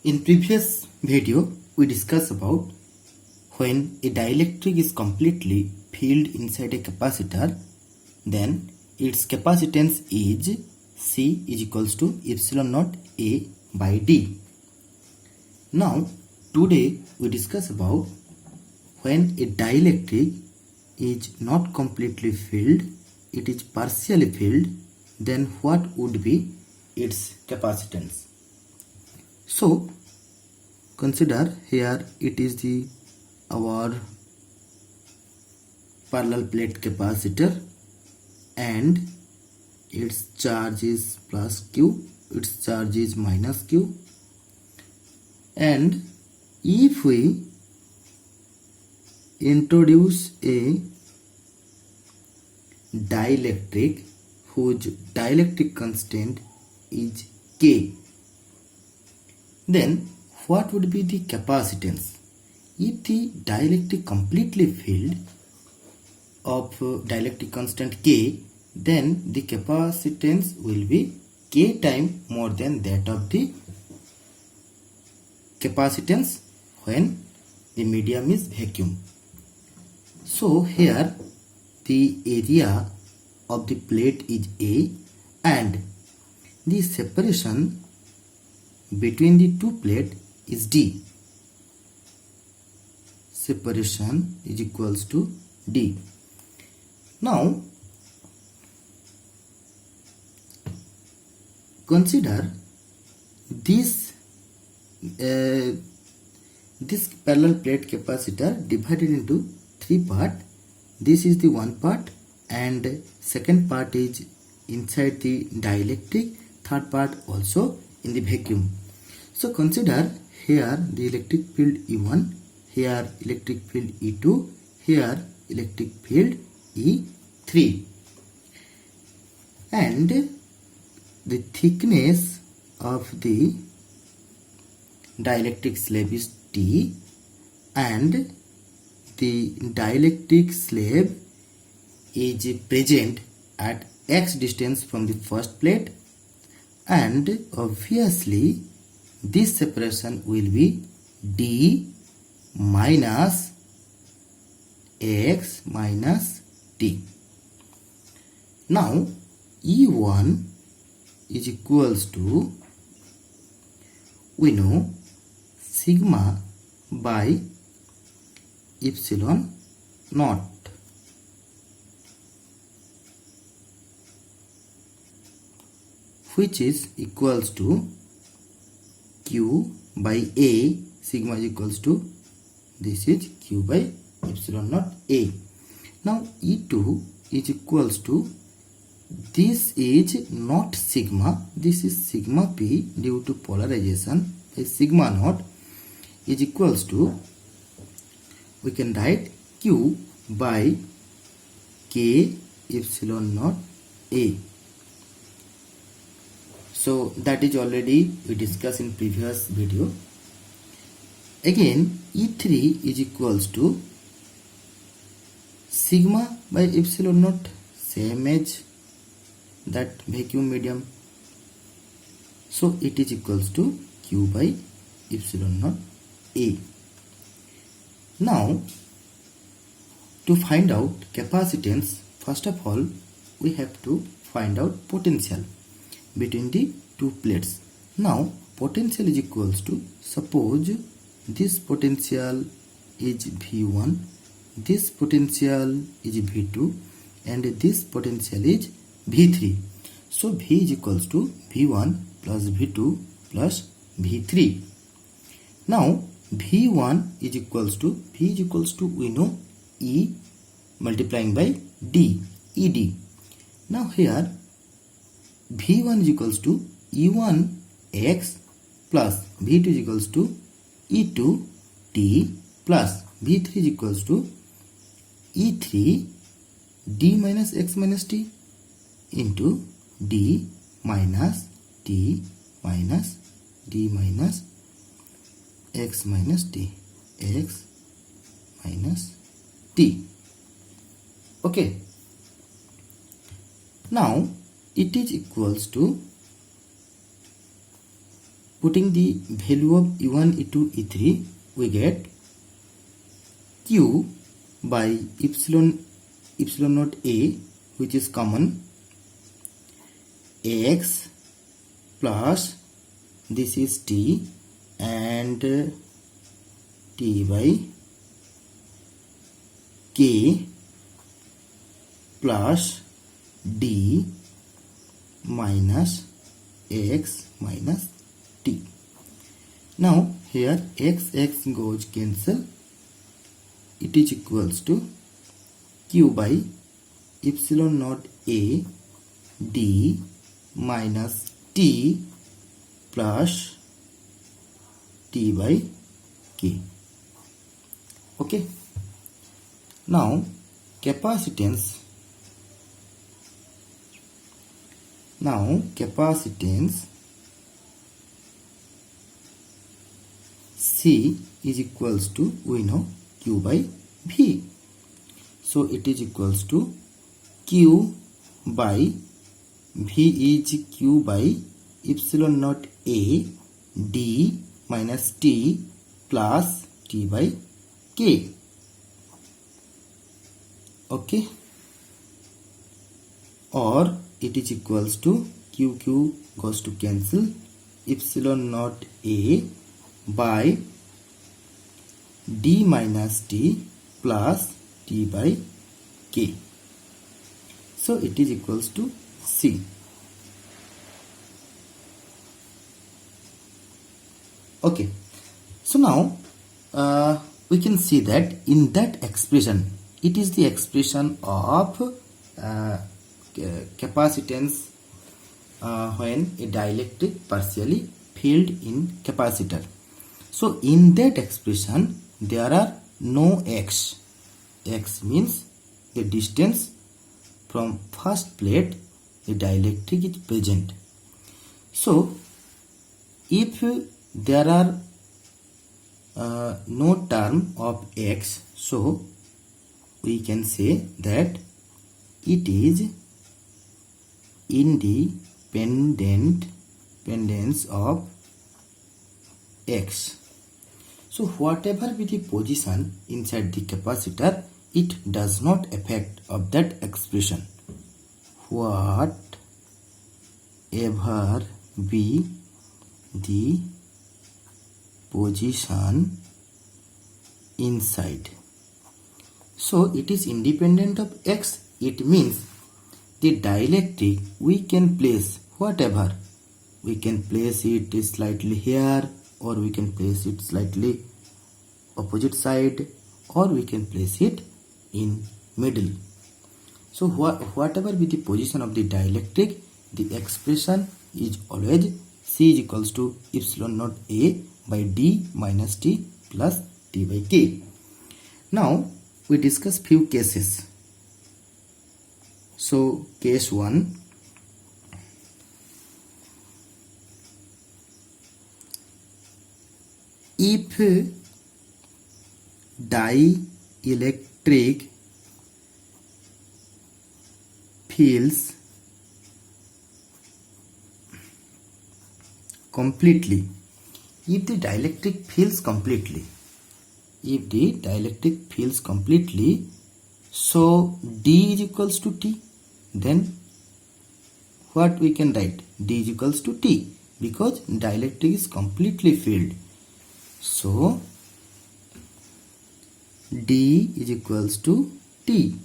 In previous video, we discussed about when a dielectric is completely filled inside a capacitor, then its capacitance is C is equals to epsilon naught A by D. Now, today we discuss about when a dielectric is not completely filled, it is partially filled, then what would be its capacitance? So, consider here it is our parallel plate capacitor and its charge is plus Q, its charge is minus Q, and if we introduce a dielectric whose dielectric constant is K, then what would be the capacitance? If the dielectric completely filled of dielectric constant K, then the capacitance will be K time more than that of the capacitance when the medium is vacuum. So here the area of the plate is A and the separation between the two plates is D. Separation is equals to D. Now consider this parallel plate capacitor divided into three parts. This is the one part and second part is inside the dielectric, third part also in the vacuum. So consider here the electric field E1, here electric field E2, here electric field E3, and the thickness of the dielectric slab is T and the dielectric slab is present at x distance from the first plate, and obviously this separation will be D minus x minus T. Now E1 is equals to, we know, sigma by epsilon naught, which is equals to Q by A. Sigma is equals to, this is Q by epsilon naught A. Now E2 is equals to, this is not sigma, this is sigma P due to polarization, by sigma naught is equals to, we can write Q by K epsilon naught A. So that is already we discussed in previous video. Again E3 is equals to sigma by epsilon naught, same as that vacuum medium. So it is equals to Q by epsilon naught A. Now to find out capacitance, first of all we have to find out potential between the two plates. Now potential is equals to, suppose this potential is V1, this potential is V2 and this potential is V3. So V is equals to V1 plus V2 plus V3. Now V1 is equals to, V is equals to, we know, E multiplying by D, ED. Now here V1 is equals to E1 x plus V2 is equals to E2 t plus V3 is equals to E3 d minus x minus t into d minus t minus d minus x minus t, x minus t. Okay. Now it is equals to putting the value of E1, E2, E3, we get Q by epsilon naught A, which is common, X plus this is T and T by K plus D minus X minus T. Now here X goes cancel. It is equals to Q by epsilon naught A D minus T plus T by K. Okay. Now capacitance. C is equals to, we know, Q by V. So it is equals to Q by V is Q by epsilon naught A D minus T plus T by K. Okay. Or it is equals to Q goes to cancel, epsilon naught A by D minus T plus T by K. So it is equals to C. Okay. So now we can see that in that expression, it is the expression of capacitance when a dielectric partially filled in capacitor. So in that expression there are no X. X means the distance from first plate the dielectric is present. So if there are no term of X, so we can say that it is independence of X. So whatever be the position inside the capacitor, it does not affect of that expression. Whatever be the position inside. So it is independent of X. It means the dielectric we can place whatever. We can place it slightly here, or we can place it slightly opposite side, or we can place it in middle. So whatever be the position of the dielectric, the expression is always C is equals to epsilon naught A by D minus T plus T by K. Now we discuss few cases. So case 1, if dielectric fills completely, if the dielectric fills completely, so D is equals to T, then what we can write? D is equals to T, because dielectric is completely filled. So D is equals to T.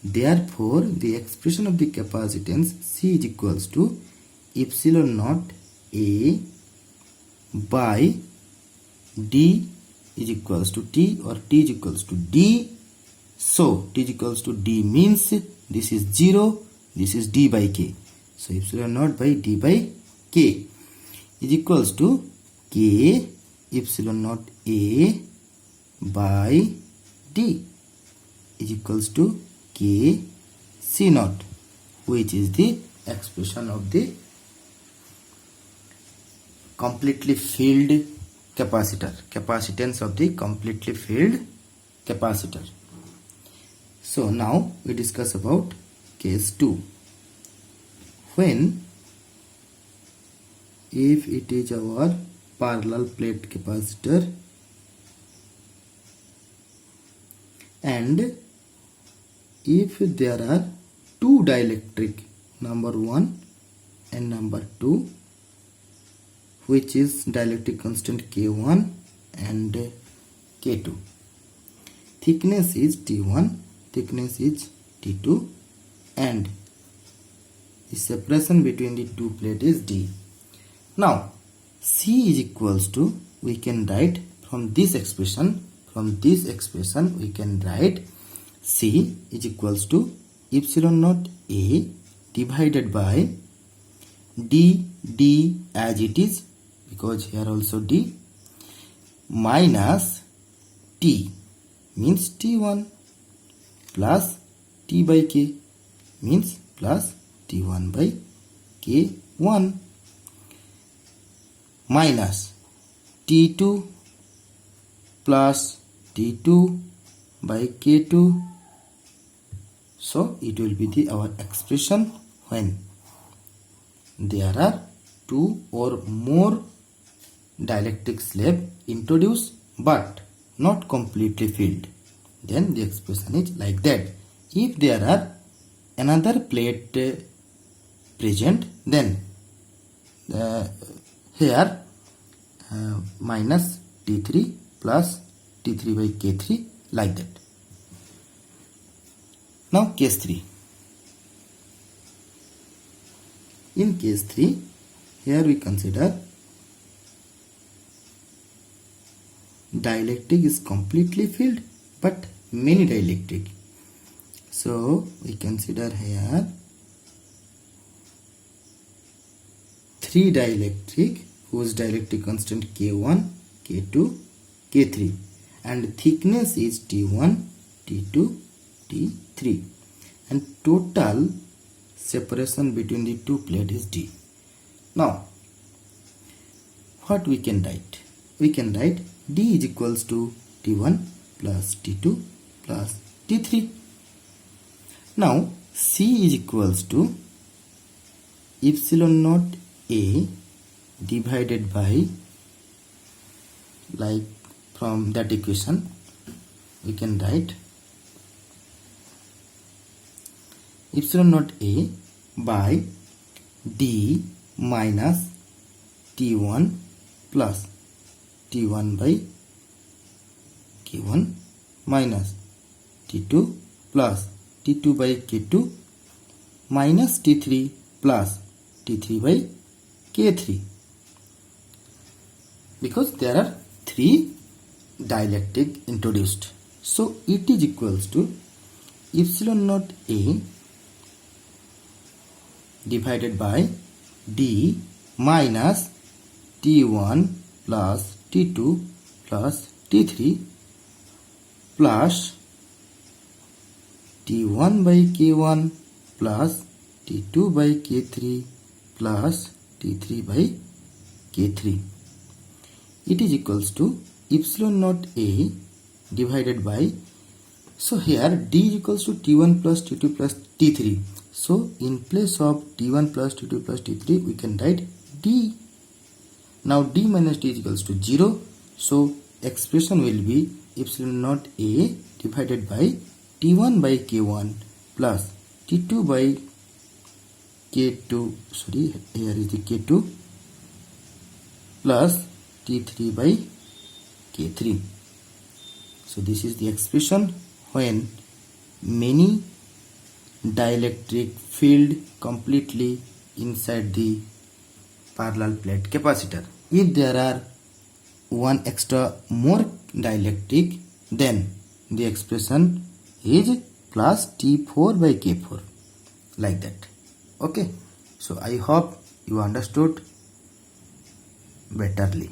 Therefore the expression of the capacitance C is equals to epsilon naught A by D is equals to T, or T is equals to D. So T is equals to D means this is 0, this is D by K. So epsilon naught by D by K is equals to K epsilon naught A by D is equals to K C naught, which is the expression of the completely filled capacitor, capacitance of the completely filled capacitor. So now we discuss about case 2. When if it is our parallel plate capacitor, and if there are two dielectric, number 1 and number 2, which is dielectric constant K1 and K2, thickness is T1, thickness is T2, and the separation between the two plates is D. Now C is equals to, we can write from this expression we can write C is equals to epsilon naught A divided by D as it is, because here also D, minus T means T1 plus T by K means plus T1 by K1 minus T2 plus T2 by K2. So it will be our expression when there are two or more dielectric slab introduced but not completely filled. Then the expression is like that. If there are another plate present, then here minus T3 plus T3 by K3, like that. Now case 3. In case 3, here we consider dielectric is completely filled but many dielectric. So we consider here 3 dielectric whose dielectric constant K1, K2, K3, and thickness is T1, T2, T3, and total separation between the two plates is D. Now what we can write? We can write D is equals to T1 plus T2 plus T3. Now C is equals to epsilon naught A divided by, like from that equation we can write epsilon naught A by D minus T1 plus T1 by K1 minus T2 plus T2 by K2 minus T3 plus T3 by K3, because there are 3 dielectric introduced. So it is equals to epsilon naught A divided by D minus T1 plus T2 plus T3 plus T1 by K1 plus T2 by K3 plus T3 by K3. It is equals to epsilon naught A divided by, so here D is equals to T1 plus T2 plus T3. So in place of T1 plus T2 plus T3 we can write D. Now D minus D is equals to 0. So expression will be epsilon naught A divided by T1 by K1 plus T2 by K2, sorry, here is the K2 plus T3 by K3. So this is the expression when many dielectric filled completely inside the parallel plate capacitor. If there are one extra more dielectric, then the expression is plus T4 by K4, like that. Okay, so I hope you understood betterly.